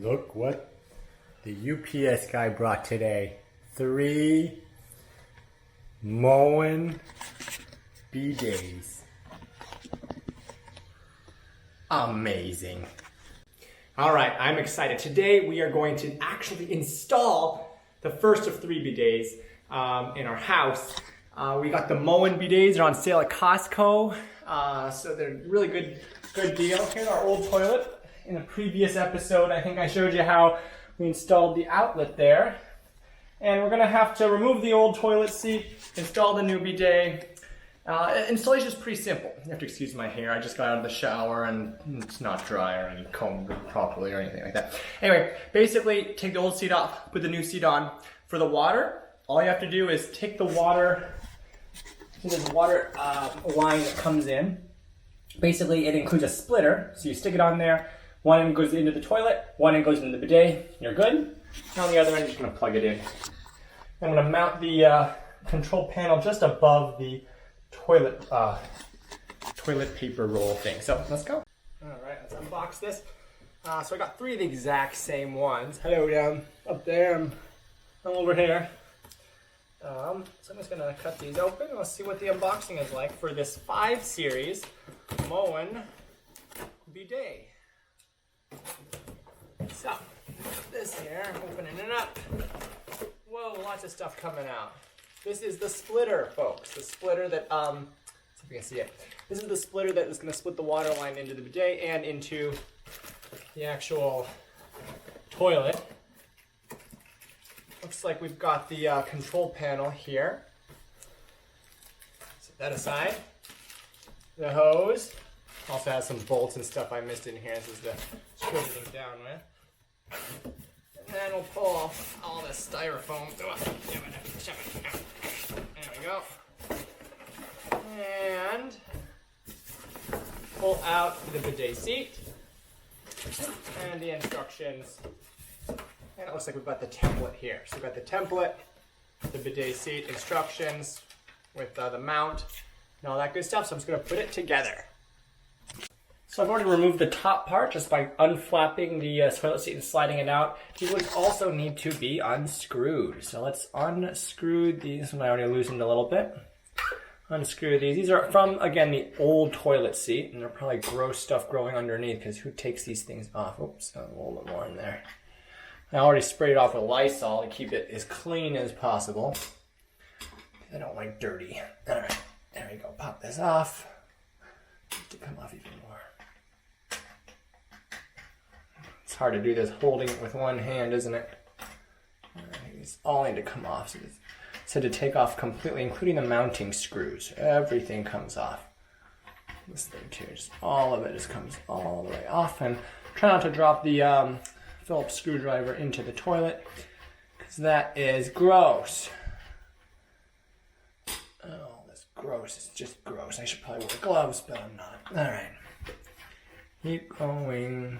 Look what the UPS guy brought today. 3 Moen bidets. Amazing. All right, I'm excited. Today we are going to actually install the first of 3 bidets in our house. We got the Moen bidets. They're on sale at Costco. So they're really good deal. Here's our old toilet. In a previous episode, I think I showed you how we installed the outlet there. And we're gonna have to remove the old toilet seat, install the new bidet. Installation is pretty simple. You have to excuse my hair. I just got out of the shower and it's not dry or any combed properly or anything like that. Anyway, basically take the old seat off, put the new seat on. For the water, all you have to do is take the water, there's a water line that comes in. Basically, it includes a splitter, so you stick it on there. One end goes into the toilet, one end goes into the bidet. You're good. And on the other end, you're just gonna plug it in. I'm gonna mount the control panel just above the toilet paper roll thing. So let's go. All right, let's unbox this. So I got 3 of the exact same ones. Hello down up there. I'm over here. So I'm just gonna cut these open. Let's see what the unboxing is like for this 5 series Moen bidet. So this here, opening it up. Whoa, lots of stuff coming out. This is the splitter, folks. The splitter that, see if you can see it. This is the splitter that is going to split the water line into the bidet and into the actual toilet. Looks like we've got the control panel here. Set that aside. The hose. Also has some bolts and stuff I missed in here. This is the screw everything down with. And then we'll pull off all this styrofoam. There we go. And pull out the bidet seat and the instructions. And it looks like we've got the template here. So we've got the template, the bidet seat, instructions with the mount and all that good stuff. So I'm just going to put it together. So I've already removed the top part just by unflapping the toilet seat and sliding it out. These would also need to be unscrewed. So let's unscrew these. I already loosened a little bit. Unscrew these. These are from, again, the old toilet seat. And they're probably gross stuff growing underneath because who takes these things off? Oops, a little bit more in there. I already sprayed it off with Lysol to keep it as clean as possible. I don't like dirty. All right, there we go. Pop this off. To come off even more. It's hard to do this holding it with one hand, isn't it? It's all need to come off. So it's said to take off completely, including the mounting screws. Everything comes off. This thing too, just all of it just comes all the way off. And try not to drop the Phillips screwdriver into the toilet, because that is gross. Oh, that's gross. It's just gross. I should probably wear gloves, but I'm not. All right. Keep going.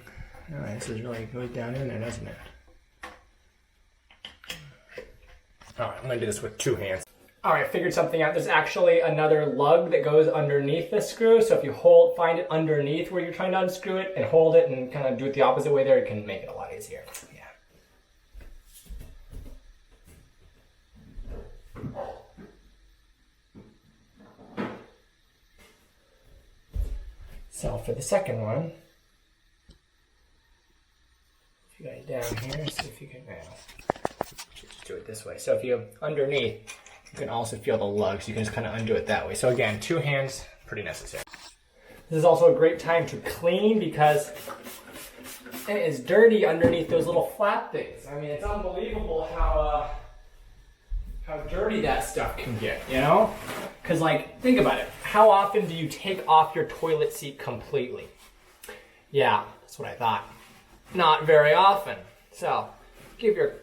All right, this is really goes down in there, doesn't it? All right, I'm gonna do this with 2 hands. All right, figured something out. There's actually another lug that goes underneath the screw. So if you find it underneath where you're trying to unscrew it and hold it and kind of do it the opposite way there, it can make it a lot easier. Yeah. So for the second one, you got it down here, see if you can just do it this way. So if you underneath, you can also feel the lugs. You can just kind of undo it that way. So again, 2 hands, pretty necessary. This is also a great time to clean because it is dirty underneath those little flap things. I mean, it's unbelievable how dirty that stuff can get, you know? Because like, think about it. How often do you take off your toilet seat completely? Yeah, that's what I thought. Not very often. So give your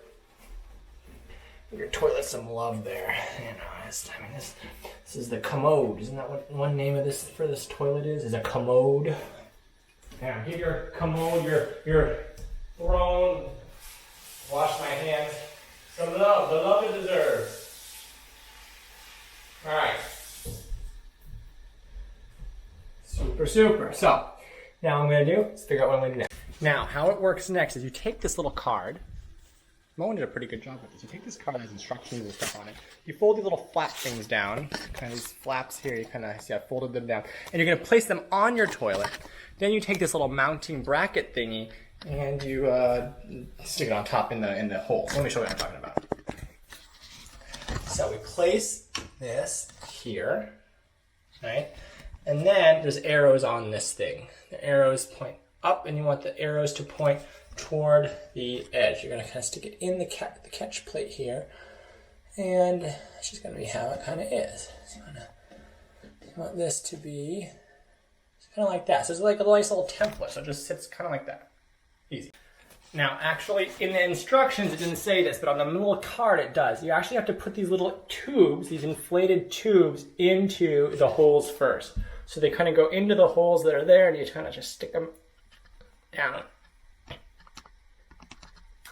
toilet some love there. You know, this is the commode. Isn't that what one name of this for this toilet is? Is a commode. Yeah, give your commode, your throne. Wash my hands. Some love, the love it deserves. All right. Super. So now what I'm gonna do is figure out what I'm gonna do next. Now, how it works next is you take this little card. Moen did a pretty good job with this. You take this card that has instructions and stuff on it. You fold these little flap things down. Kind of these flaps here, you kind of see I folded them down. And you're going to place them on your toilet. Then you take this little mounting bracket thingy and you stick it on top in the hole. Let me show you what I'm talking about. So we place this here, right? And then there's arrows on this thing. The arrows point up, and you want the arrows to point toward the edge. You're going to kind of stick it in the catch plate here, and it's just going to be how it kind of is. So you want this to be kind of like that. So it's like a nice little template. So it just sits kind of like that. Easy. Now, actually, in the instructions, it didn't say this, but on the little card, it does. You actually have to put these little tubes, these inflated tubes, into the holes first. So they kind of go into the holes that are there, and you kind of just stick them down.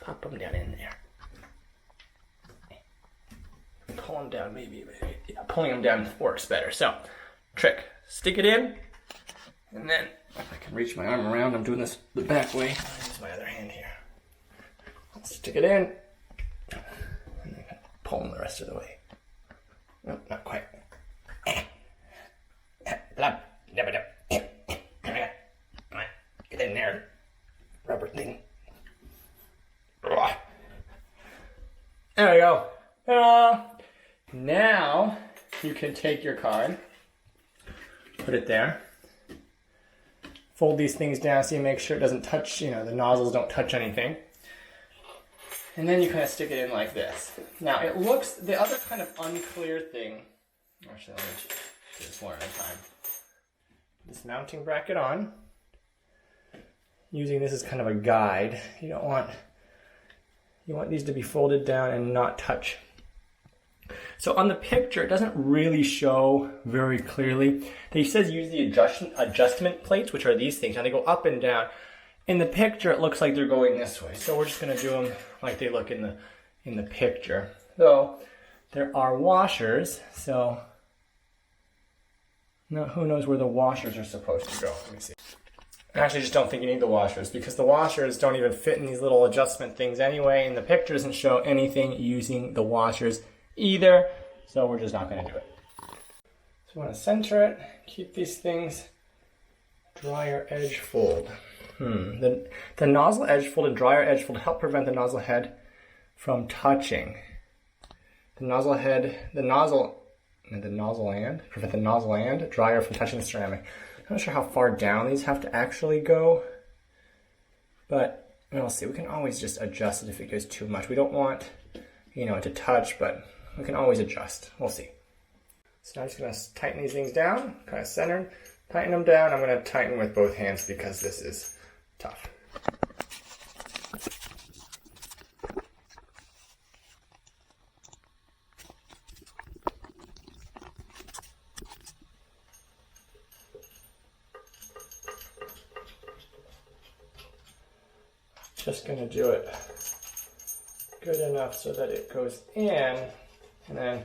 Pop them down in there. Pull them down, maybe. Yeah, pulling them down works better. So, trick. Stick it in, and then, if I can reach my arm around, I'm doing this the back way. I'll use my other hand here. Stick it in, and then pull them the rest of the way. No, not quite. Get in there, rubber thing. There we go. Now you can take your card, put it there, fold these things down so you make sure it doesn't touch, the nozzles don't touch anything. And then you kind of stick it in like this. Now it looks, the other kind of unclear thing, actually let me do this one at a time. This mounting bracket on, using this as kind of a guide. You want these to be folded down and not touch. So on the picture, it doesn't really show very clearly. It says use the adjustment plates, which are these things. Now they go up and down. In the picture, it looks like they're going this way. So we're just going to do them like they look in the picture. So there are washers. So now who knows where the washers are supposed to go? Let me see. I actually just don't think you need the washers because the washers don't even fit in these little adjustment things anyway, and the picture doesn't show anything using the washers either, so we're just not going to do it. So you want to center it, keep these things dryer edge fold. The nozzle edge fold and dryer edge fold help prevent the nozzle head from touching. Prevent the nozzle and dryer from touching the ceramic. I'm not sure how far down these have to actually go, but we'll see. We can always just adjust it if it goes too much. We don't want, it to touch, but we can always adjust. We'll see. So I'm just going to tighten these things down, kind of centered, tighten them down. I'm going to tighten with both hands because this is tough. Just going to do it good enough so that it goes in, and then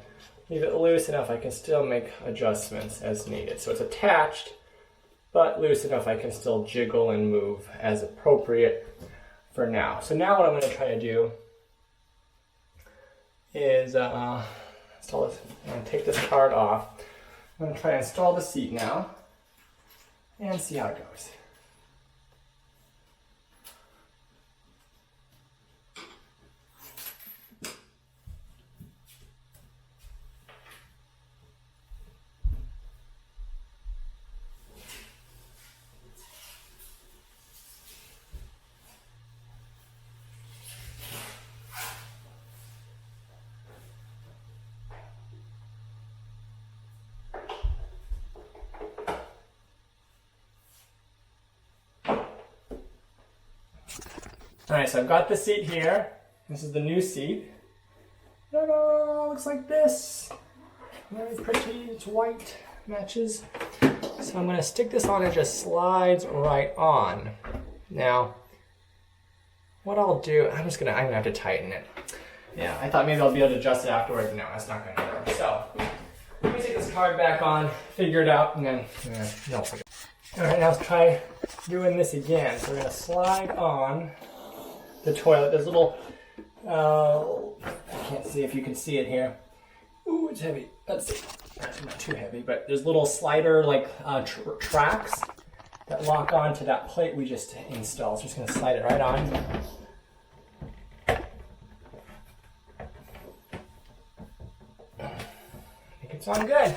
leave it loose enough I can still make adjustments as needed. So it's attached, but loose enough I can still jiggle and move as appropriate for now. So now what I'm going to try to do is install this. I'm going to take this card off. I'm going to try to install the seat now and see how it goes. Alright, so I've got the seat here. This is the new seat. Ta-da! Looks like this. Very pretty. It's white. Matches. So I'm going to stick this on. It just slides right on. Now, what I'll do, I'm gonna have to tighten it. Yeah, I thought maybe I'll be able to adjust it afterwards. No, that's not going to work. So, let me take this card back on, figure it out, and then, no. All right, now let's try doing this again. So we're gonna slide on the toilet. There's a little, I can't see if you can see it here. Ooh, it's heavy. Let's see. That's not too heavy, but there's little slider like tracks that lock onto that plate we just installed. So I'm just gonna slide it right on. I think it's on good.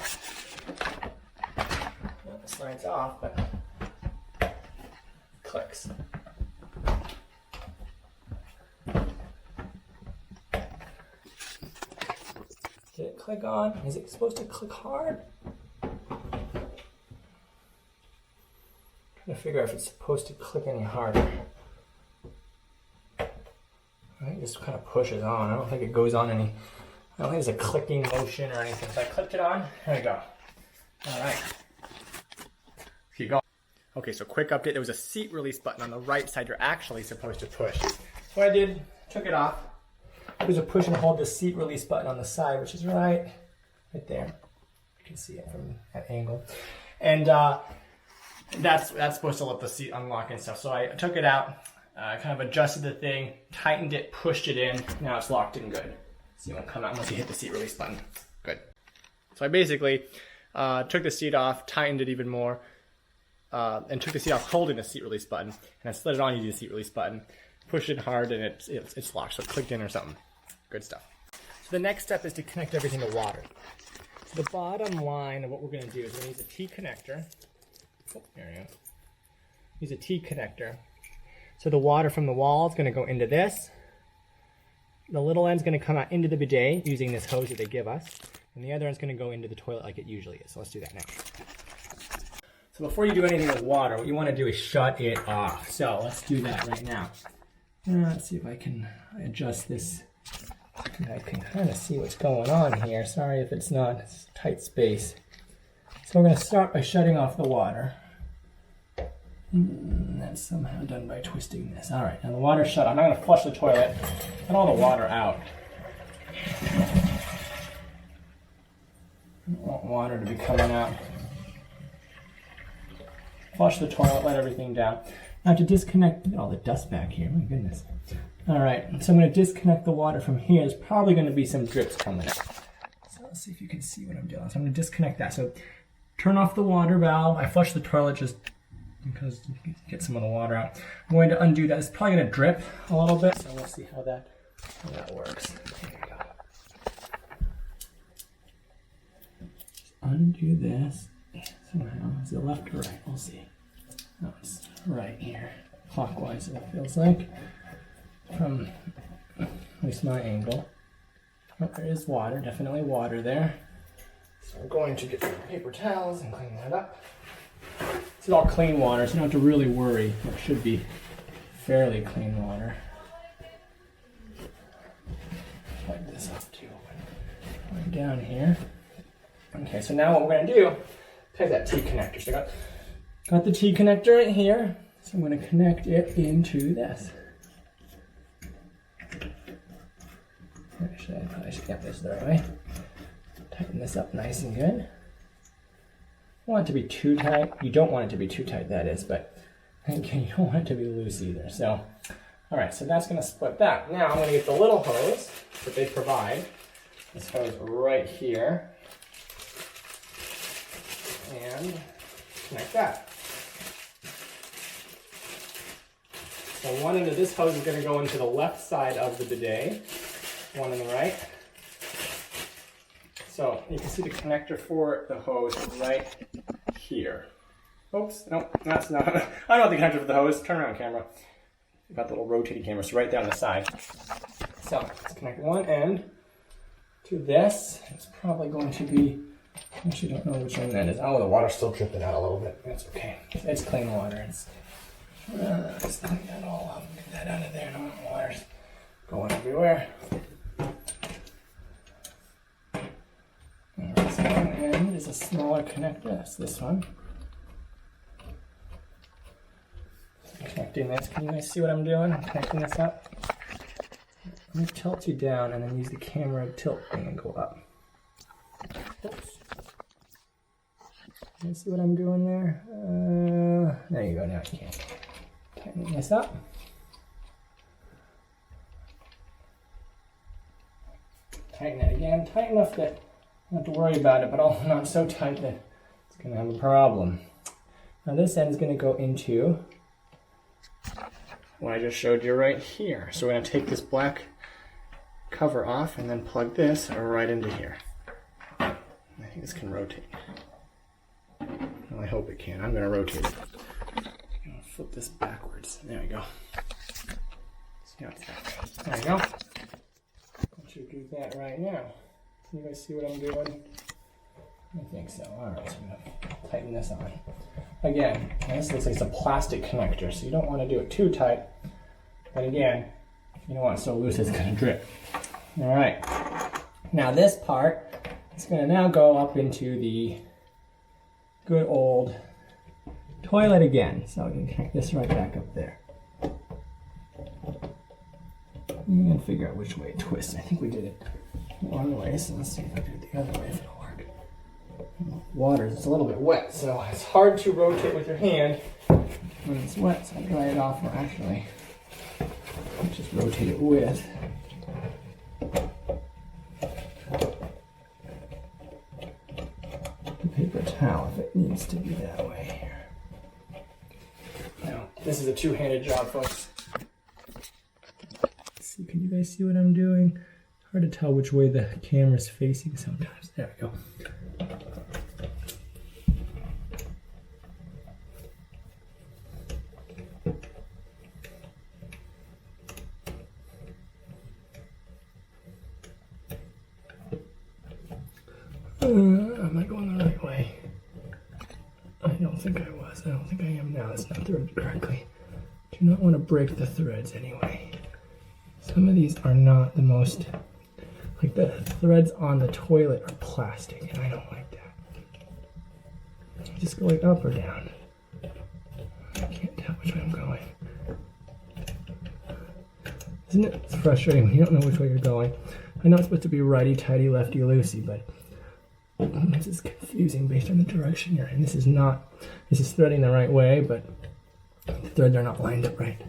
Well, it slides off, but clicks. Did it click on? Is it supposed to click hard? I'm trying to figure out if it's supposed to click any harder. I think it just kind of pushes on. I don't think it goes on any. I don't think there's a clicking motion or anything. So I clicked it on. There we go. All right. Keep going. Okay, so quick update. There was a seat release button on the right side you're actually supposed to push. So what I did, took it off. There's a push and hold the seat release button on the side, which is right there. You can see it from that angle. And that's supposed to let the seat unlock and stuff. So I took it out, kind of adjusted the thing, tightened it, pushed it in. Now it's locked in good. So you won't come out unless you hit the seat release button. Good. So I basically took the seat off, tightened it even more, and took the seat off holding the seat release button. And I slid it on using the seat release button. Pushed it hard and it's locked, so it clicked in or something. Good stuff. So the next step is to connect everything to water. So the bottom line of what we're going to do is we're going to use a T connector. Oh, there we go. Use a T connector. So the water from the wall is going to go into this. The little end's going to come out into the bidet using this hose that they give us. And the other end's going to go into the toilet like it usually is. So let's do that now. So before you do anything with water, what you want to do is shut it off. So let's do that right now. Let's see if I can adjust this. I can kind of see what's going on here. Sorry if it's not. It's a tight space. So we're going to start by shutting off the water. That's somehow done by twisting this. All right, now the water's shut. I'm not going to flush the toilet. Get all the water out. I don't want water to be coming out. Flush the toilet, let everything down. I have to disconnect, look at all the dust back here, my goodness. All right, so I'm going to disconnect the water from here. There's probably going to be some drips coming out. So let's see if you can see what I'm doing. So I'm going to disconnect that. So turn off the water valve. I flush the toilet just because you get some of the water out. I'm going to undo that. It's probably going to drip a little bit, so we'll see how that works. There we go. Just undo this somehow. Is it left or right? We'll see. No, it's right here, clockwise it feels like, from at least my angle. Oh, there is water, definitely water there. So we're going to get some paper towels and clean that up. This is all clean water, so you don't have to really worry. It should be fairly clean water. Wipe this up too. Right down here. Okay, so now what we're going to do, take that T connector. So I got the T connector right here, so I'm going to connect it into this. I should get this the right way. Tighten this up nice and good. Don't want it to be too tight. You don't want it to be too tight, that is, but again, you don't want it to be loose either. So, all right, so that's going to split that. Now I'm going to get the little hose that they provide. This hose right here. And connect that. So one end of this hose is going to go into the left side of the bidet, one on the right. So you can see the connector for the hose right here. Oops, no, that's not. I don't have the connector for the hose. Turn around, camera. You've got the little rotating camera, so right down the side. So let's connect one end to this. It's probably going to be, I actually don't know which end that is. Oh, the water's still dripping out a little bit. That's okay. It's clean water. Let's clean that all up. Get that out of there. No water's going everywhere. This one end is a smaller connector. That's this one. Connecting this. Can you guys see what I'm doing? I'm connecting this up. Let me tilt you down and then use the camera tilt thing and go up. Oops. Can you see what I'm doing there? There you go, now you can. Tighten this up. Tighten it again, tight enough that you don't have to worry about it, but also not so tight that it's going to have a problem. Now this end is going to go into what I just showed you right here. So we're going to take this black cover off and then plug this right into here. I think this can rotate. Well, I hope it can. I'm going to rotate it. I'm going to flip this backwards. There we go. See how it's that. There we go. I should do that right now. Can you guys see what I'm doing? I think so. Alright, so I'm going to tighten this on. Again, this looks like it's a plastic connector, so you don't want to do it too tight. But again, you don't want it so loose it's going to drip. Alright. Now this part is going to now go up into the good old toilet again. So we can connect this right back up there. You can figure out which way it twists. I think we did it one way, so let's see if I do it the other way if it'll work. Water is a little bit wet, so it's hard to rotate with your hand when it's wet, so I dry it off, or actually just rotate it with. The paper towel if it needs to be that way here. Now, this is a two-handed job, folks. See, can you guys see what I'm doing? Hard to tell which way the camera's facing sometimes. There we go. Am I going the right way? I don't think I was. I don't think I am now. It's not threaded correctly. Do not want to break the threads anyway. Some of these are not the most, like the threads on the toilet are plastic, and I don't like that. Just going up or down. I can't tell which way I'm going. Isn't it frustrating when you don't know which way you're going? I know it's supposed to be righty-tighty, lefty-loosey, but this is confusing based on the direction you're in. This is threading the right way, but the threads are not lined up right.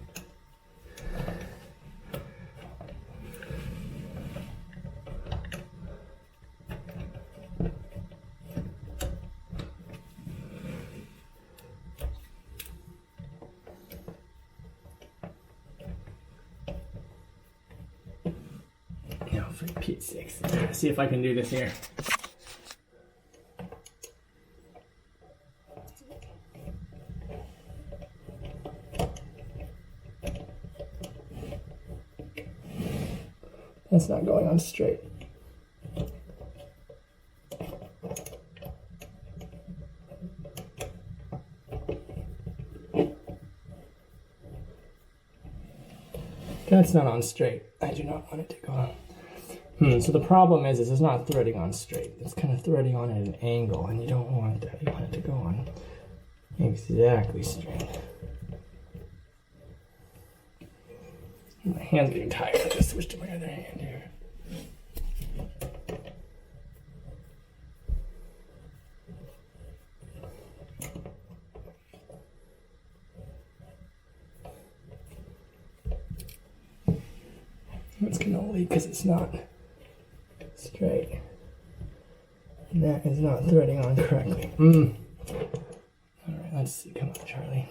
Now, for Pete's sakes, let's see if I can do this here. That's not going on straight. That's not on straight. I do not want it to go on. So the problem is it's not threading on straight. It's kind of threading on at an angle, and you don't want that. You want it to go on exactly straight. My hand's getting tired. I just switched to my other hand here. It's going to leak because it's not straight. And that is not threading on correctly. Alright, let's see. Come on, Charlie.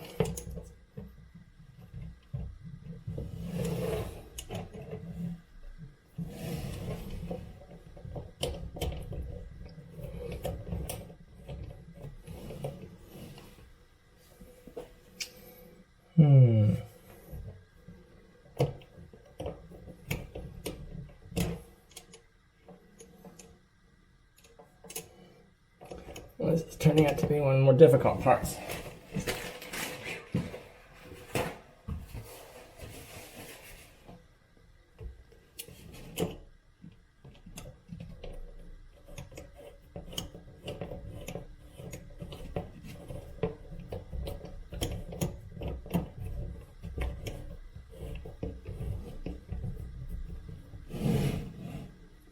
Well, this is turning out to be one of the more difficult parts.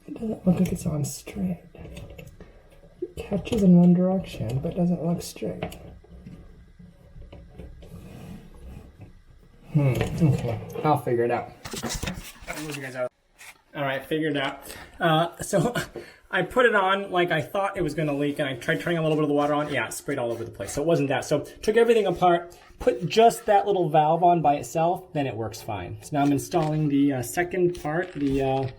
It doesn't look like it's on straight. catches in one direction, but doesn't look straight. Okay, I'll figure it out. I'll move you guys out. All right, figured it out. So I put it on like I thought it was gonna leak, and I tried turning a little bit of the water on. Yeah, it sprayed all over the place, so it wasn't that. So took everything apart, put just that little valve on by itself, then it works fine. So now I'm installing the second part, the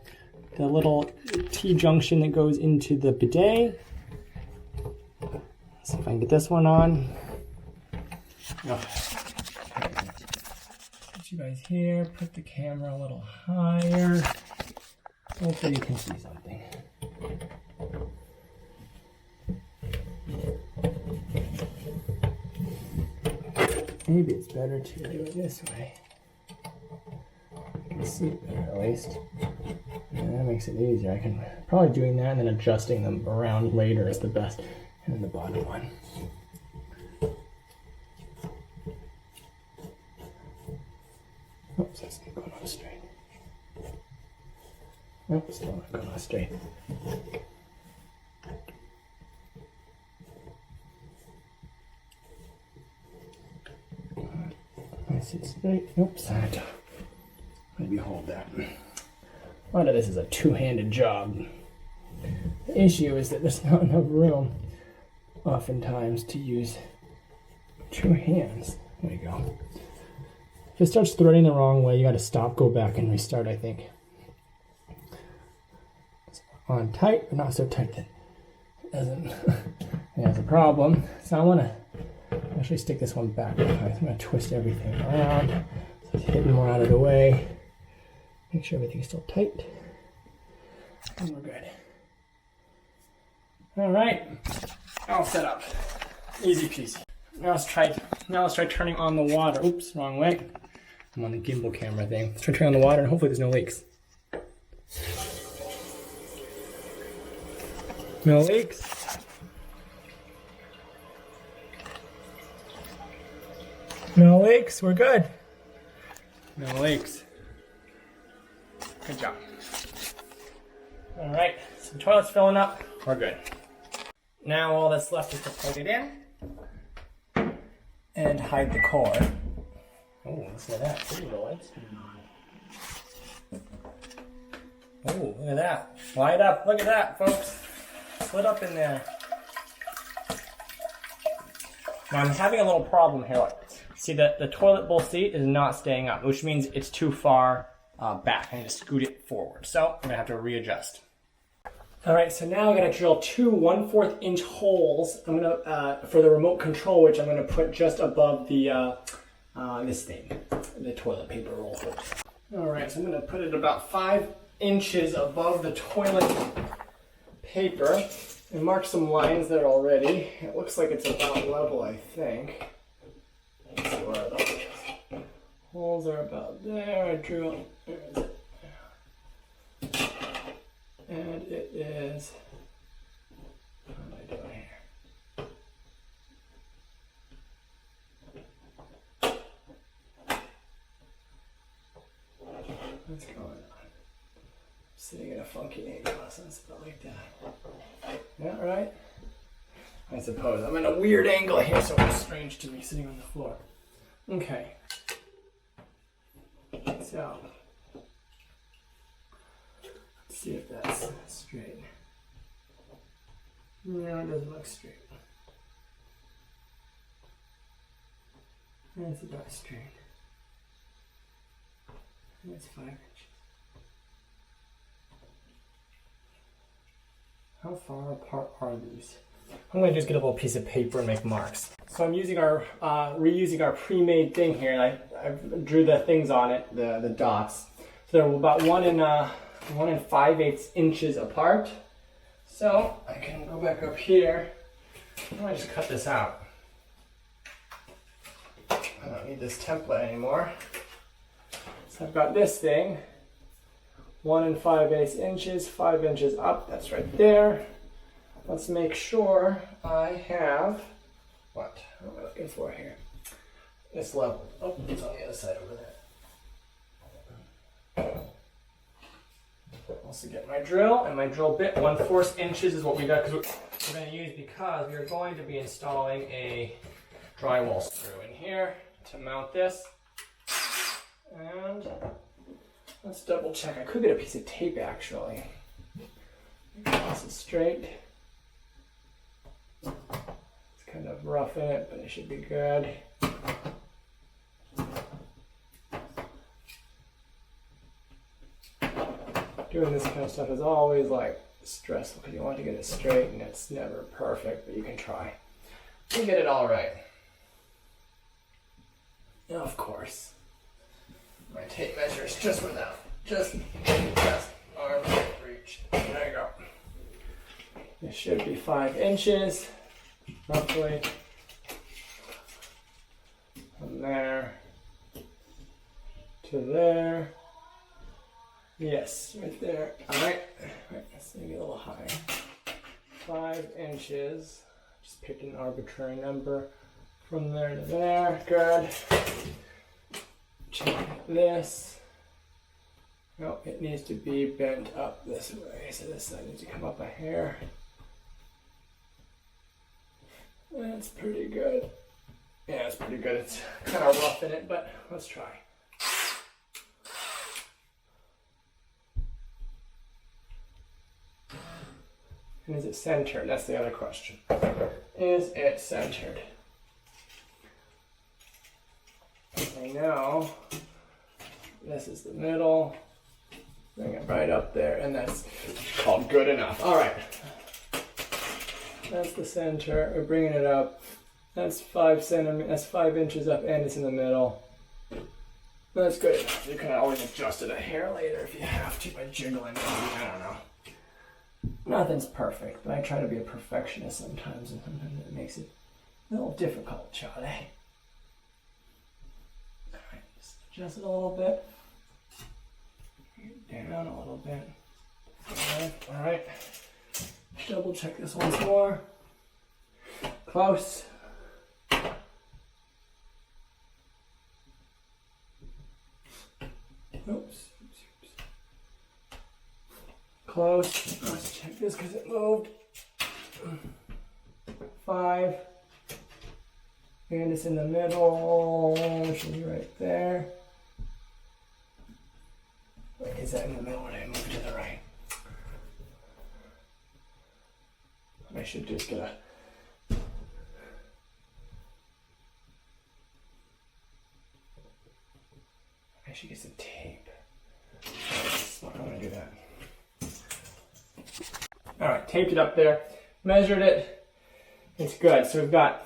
little T-junction that goes into the bidet. Let's see if I can get this one on. Oh. Put you guys here, put the camera a little higher. Hopefully you can see something. Maybe it's better to do it this way. You can see it better at least. And that makes it easier. I can probably doing that and then adjusting them around later is the best. And the bottom one. Oops, that's not going on straight. Oops, still not going on straight. I see straight. Oops, maybe hold that. A lot of this is a two-handed job. The issue is that there's not enough room, oftentimes, to use two hands. There you go. If it starts threading the wrong way, you got to stop, go back, and restart, I think. It's on tight, but not so tight that it doesn't. It has a problem. So I want to actually stick this one back. I'm going to twist everything around so it's hidden more out of the way. Make sure everything's still tight. And we're good. All right, all set up. Easy peasy. Now let's try turning on the water. Oops, wrong way. I'm on the gimbal camera thing. Let's try turning on the water and hopefully there's no leaks. No leaks. No leaks, we're good. No leaks. Good job. All right, so the toilet's filling up, we're good. Now all that's left is to plug it in and hide the cord. Oh, listen to that. Pretty the lights. Oh, look at that. Light up. Look at that, folks. Split up in there. Now I'm having a little problem here. Look. See that the toilet bowl seat is not staying up, which means it's too far back. I need to scoot it forward. So I'm going to have to readjust. All right, so now I'm going to drill two 1/4 inch holes. I'm going to for the remote control, which I'm going to put just above the this thing, the toilet paper roll holes. All right, so I'm going to put it about 5 inches above the toilet paper and mark some lines there already. It looks like it's about level, I think. Let's see where the holes are about there. I drill. Where is it? And it is, what am I doing here? What's going on? I'm sitting in a funky angle, something like that. Yeah, right? I suppose. I'm in a weird angle here, so it's strange to me sitting on the floor. Okay. So. See if that's straight. No, it doesn't look straight. That's about straight. That's 5 inches. How far apart are these? I'm going to just get a little piece of paper and make marks. So I'm using our reusing our pre-made thing here, and I drew the things on it, the dots. So they're about 1 5/8 inches apart. So I can go back up here. I'm going to just cut this out. I don't need this template anymore. So I've got this thing, 1 5/8 inches, 5 inches up. That's right there. Let's make sure I have, what am I looking for here? This level. Oh, it's on the other side over there. Also get my drill and my drill bit. 1/4 inches is what we got, because we're going to use because we are going to be installing a drywall screw in here to mount this. And let's double check. I could get a piece of tape actually. This is straight. It's kind of rough in it, but it should be good. Doing this kind of stuff is always like stressful because you want to get it straight and it's never perfect, but you can try. You get it all right. And of course, my tape measure is just arm reach. There you go. It should be 5 inches, roughly, from there to there. Yes, right there. All right, let's make it a little higher. 5 inches. Just pick an arbitrary number from there to there. Good. Check this. No, it needs to be bent up this way. So this side needs to come up a hair. That's pretty good. Yeah, it's pretty good. It's kind of rough in it, but let's try. And is it centered? That's the other question. Is it centered? I know this is the middle. Bring it right up there, and that's called good enough. All right. That's the center. We're bringing it up. That's 5 centimeters. That's 5 inches up, and it's in the middle. That's good enough. You can always adjust it a hair later if you have to by jiggling. I don't know. Nothing's perfect, but I try to be a perfectionist sometimes, and sometimes it makes it a little difficult, Charlie. Alright, just adjust it a little bit. Down a little bit. Alright. Double check this once more. Close. Oops. Close. Let's check this because it moved. 5. And it's in the middle. It should be right there. Wait, is that in the middle or did I move to the right? I should just get I should get some tape. I'm gonna do that. Alright, taped it up there, measured it, it's good. So we've got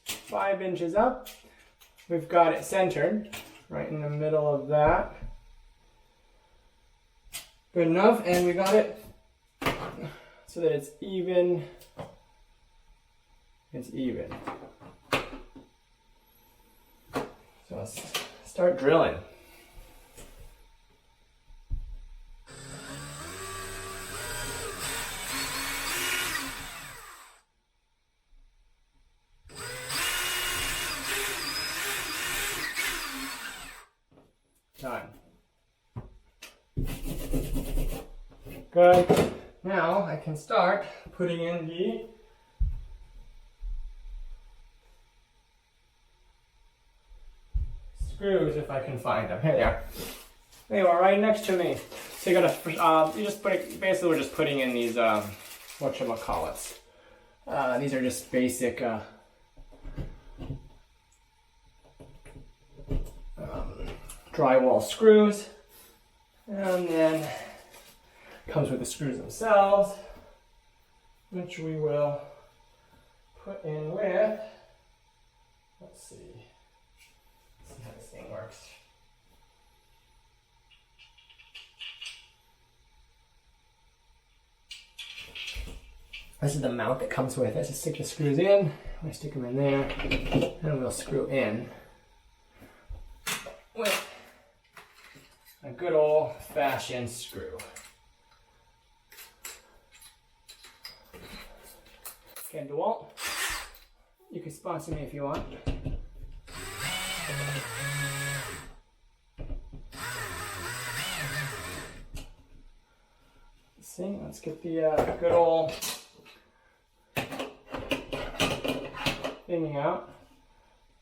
5 inches up, we've got it centered right in the middle of that. Good enough, and we got it so that it's even. It's even. So let's start drilling. Done. Good. Now I can start putting in the screws if I can find them. Here they are. They are right next to me. So you gotta, you just put it, basically we're just putting in these, whatchamacallits. These are just basic, drywall screws. And then comes with the screws themselves, which we will put in with, let's see how this thing works. This is the mount that comes with it. Just stick the screws in, I stick them in there, and we'll screw in with a good old fashioned screw. Okay, DeWalt, you can sponsor me if you want. See, let's get the good old thinning out.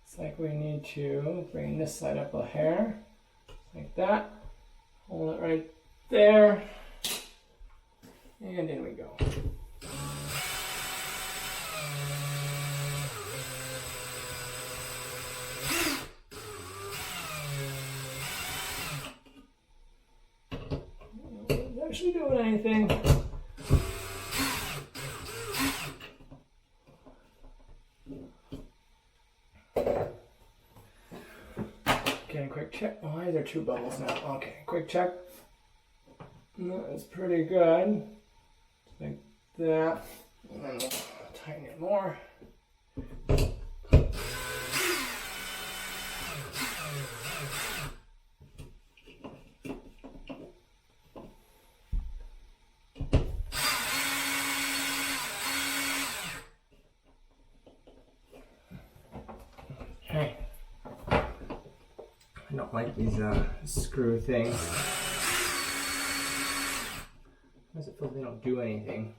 It's like we need to bring this side up a hair, like that. Hold it right there, and in we go. Is it actually doing anything? Okay, quick check. Why are there two bubbles now? Okay, quick check. That's pretty good. Like that. And then we'll tighten it more. Okay. I don't like these screw things. Because it feels they don't do anything.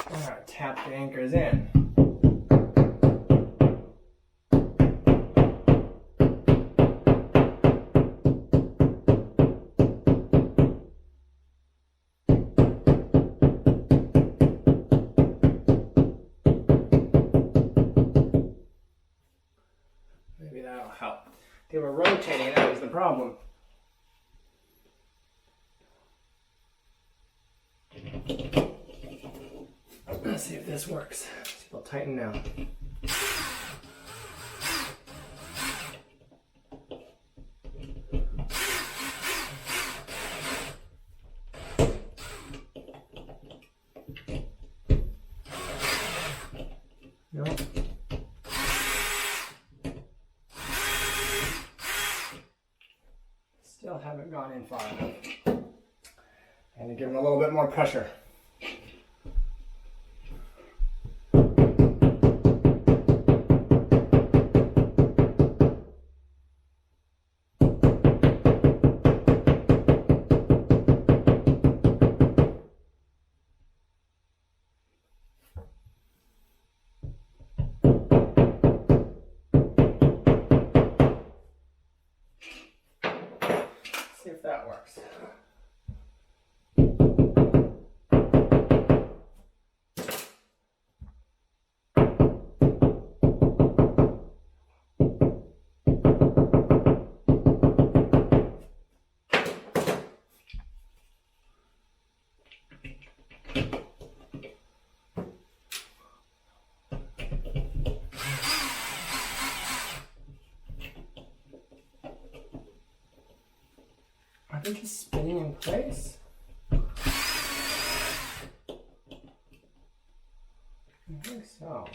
Alright, tap the anchors in. Maybe that'll help. They were rotating, that was the problem. Let's see if this works. See if it'll tighten now. Nope. Still haven't gone in far enough. And to give them a little bit more pressure. See if that works. Are they just spinning in place? I think so.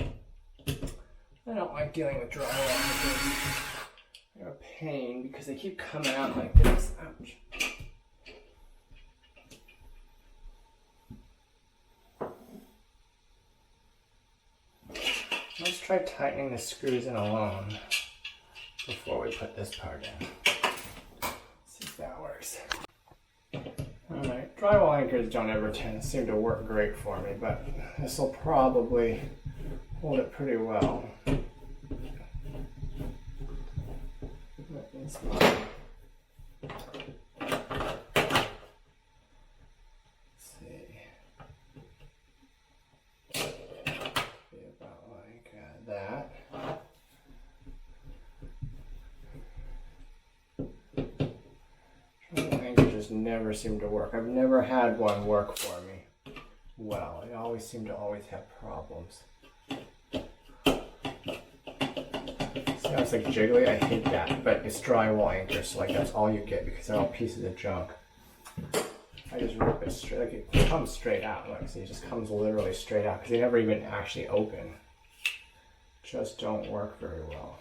I don't like dealing with drywall. They're a pain because they keep coming out like this. Ouch. Let's try tightening the screws in alone before we put this part in. See if that works. Alright, drywall anchors don't ever seem to work great for me, but this will probably hold it pretty well. Let's see. Be about like that. Anchors just never seem to work. I've never had one work for me well. I always seem to have problems. See how it's like jiggly? I hate that, but it's drywall anchors, so like that's all you get because they're all pieces of junk. I just rip it straight, like it comes straight out. Like, see, it just comes literally straight out because they never even actually open. Just don't work very well.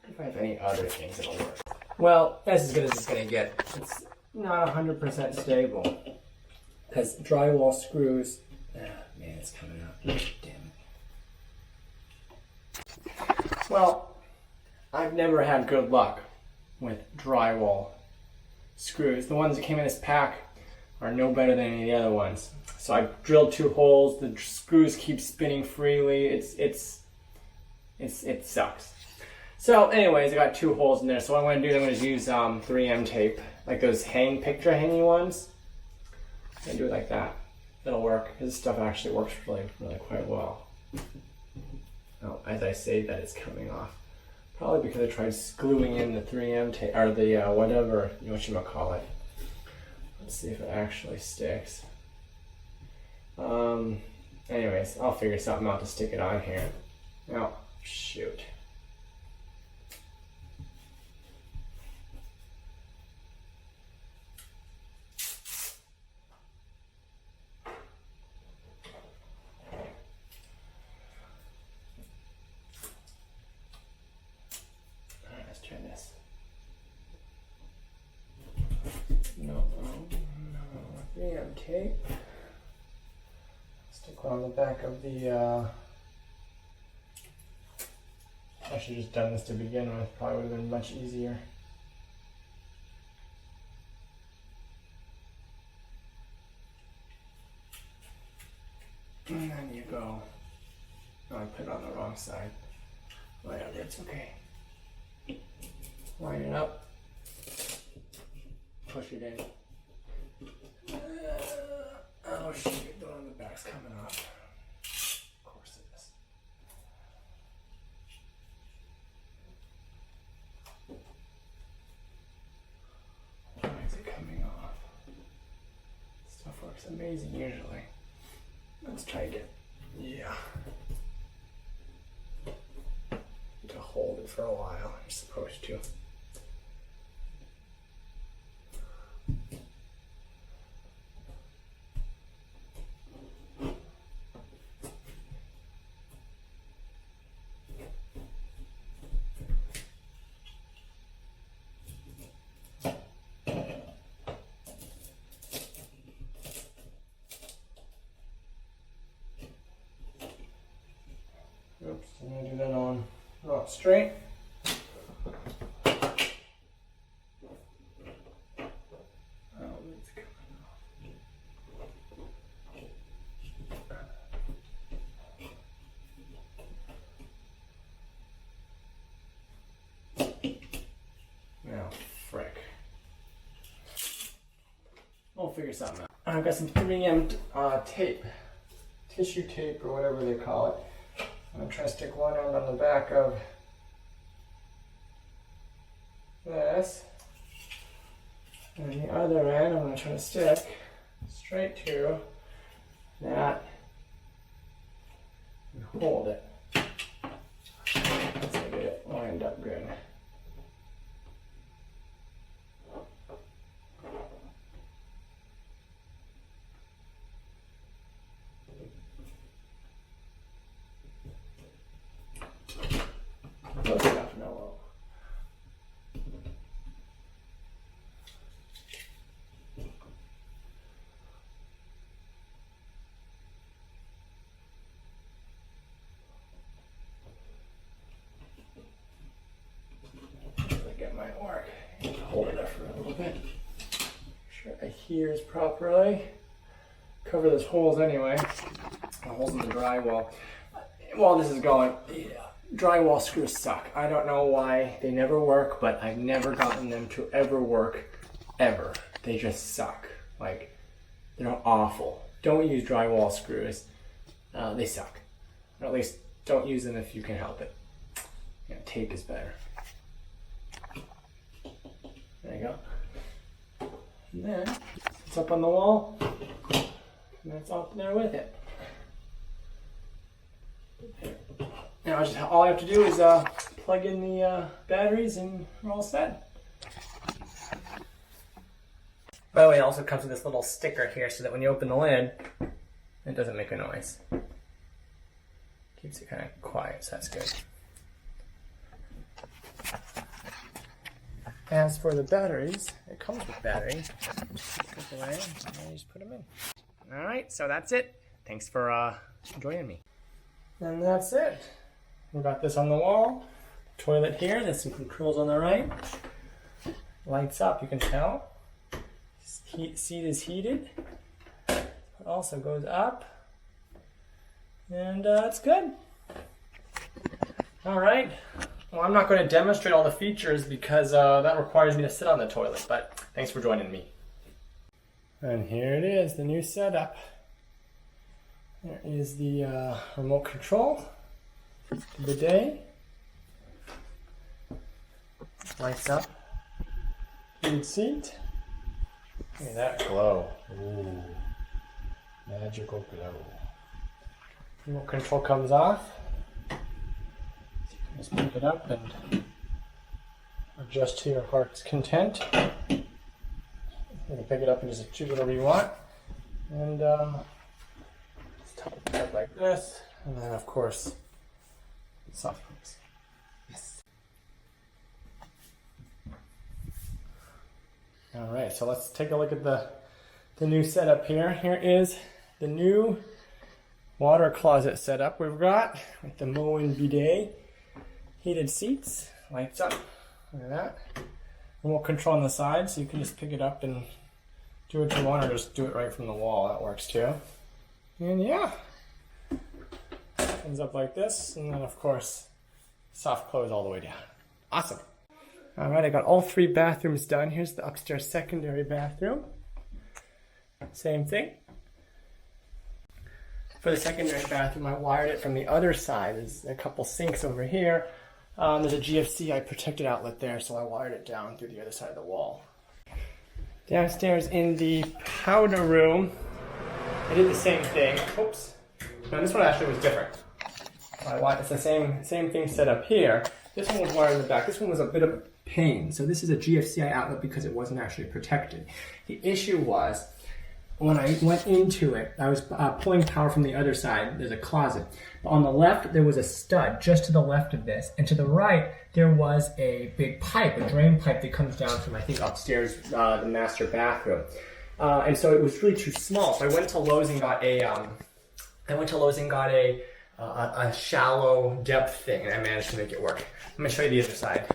If I have any other things that'll work. Well, that's as good as it's gonna get. It's not 100% stable because drywall screws. Man, it's coming out. Damn it. Well, I've never had good luck with drywall screws. The ones that came in this pack are no better than any of the other ones. So I drilled 2 holes. The screws keep spinning freely. It sucks. So anyways, I got 2 holes in there. So what I'm going to do is I'm going to use 3M tape, like those picture hanging ones. I'm going to do it like that. That'll work. This stuff actually works really quite well. Oh, as I say that, it's coming off. Probably because I tried gluing in the 3M tape, or the whatever, whatchamacallit. Let's see if it actually sticks. Anyways, I'll figure something out to stick it on here. Oh, shoot. Tape. Stick one on the back of the. I should have just done this to begin with. Probably would have been much easier. And then you go. Oh, I put it on the wrong side. Whatever, it's okay. Line it up. Push it in. Oh shoot, the one on the back's coming off. Of course it is. Why is it coming off? Stuff works amazing usually. Let's try again. Yeah. Need to hold it for a while. You're supposed to. Oops, I'm going to do that on not straight. Oh, it's coming off. Now, frick. We'll figure something out. I've got some 3M tape, tissue tape or whatever they call it. I'm going to try to stick one end on the back of this, and the other end I'm going to try to stick straight to that and hold it. Let's get it lined adheres properly. Cover those holes anyway. The holes in the drywall. While this is going, drywall screws suck. I don't know why they never work, but I've never gotten them to ever work, ever. They just suck. Like, they're awful. Don't use drywall screws. They suck. Or at least don't use them if you can help it. Yeah, tape is better. There you go. And then it's up on the wall, and that's up there with it. Now all I have to do is plug in the batteries and we're all set. By the way, it also comes with this little sticker here so that when you open the lid, it doesn't make a noise. Keeps it kind of quiet, so that's good. As for the batteries, it comes with batteries. Just put away, and you just put them in. Alright, so that's it. Thanks for joining me. And that's it. We got this on the wall. Toilet here, there's some controls on the right. Lights up, you can tell. Seat is heated. It also goes up. And it's good. Alright. Well, I'm not going to demonstrate all the features because that requires me to sit on the toilet, but thanks for joining me. And here it is, the new setup. There is the remote control, the bidet, lights up, heated seat. Look at that glow. Ooh, magical glow. Remote control comes off. So you can just pick it up and adjust to your heart's content. You can pick it up and just choose whatever you want. And just top it up like this. And then, of course, soft close. Yes. All right, so let's take a look at the new setup here. Here is the new water closet setup we've got with the Moen bidet, heated seats, lights up. Look at that. Remote control on the side, so you can just pick it up and do what you want, or just do it right from the wall. That works too. And yeah, comes up like this, and then of course, soft close all the way down. Awesome. All right, I got all 3 bathrooms done. Here's the upstairs secondary bathroom. Same thing. For the secondary bathroom, I wired it from the other side. There's a couple sinks over here. There's a GFCI protected outlet there, so I wired it down through the other side of the wall. Downstairs in the powder room, I did the same thing. Oops. No, this one actually was different. It's the same thing set up here. This one was wired in the back. This one was a bit of a pain. So this is a GFCI outlet because it wasn't actually protected. The issue was, when I went into it, I was pulling power from the other side. There's a closet. But on the left, there was a stud just to the left of this. And to the right, there was a big pipe, a drain pipe that comes down from, I think, upstairs, the master bathroom. And so it was really too small. So I went to Lowe's and got a shallow depth thing, and I managed to make it work. I'm going to show you the other side.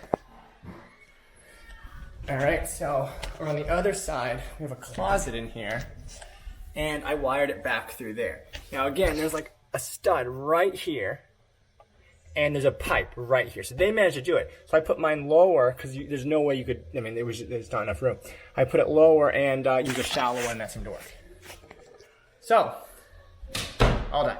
All right, so we're on the other side. We have a closet in here, and I wired it back through there. Now again, there's like a stud right here, and there's a pipe right here. So they managed to do it. So I put mine lower because there's no way you could. I mean, there's not enough room. I put it lower and use a shallow one. That seemed to work. So all done.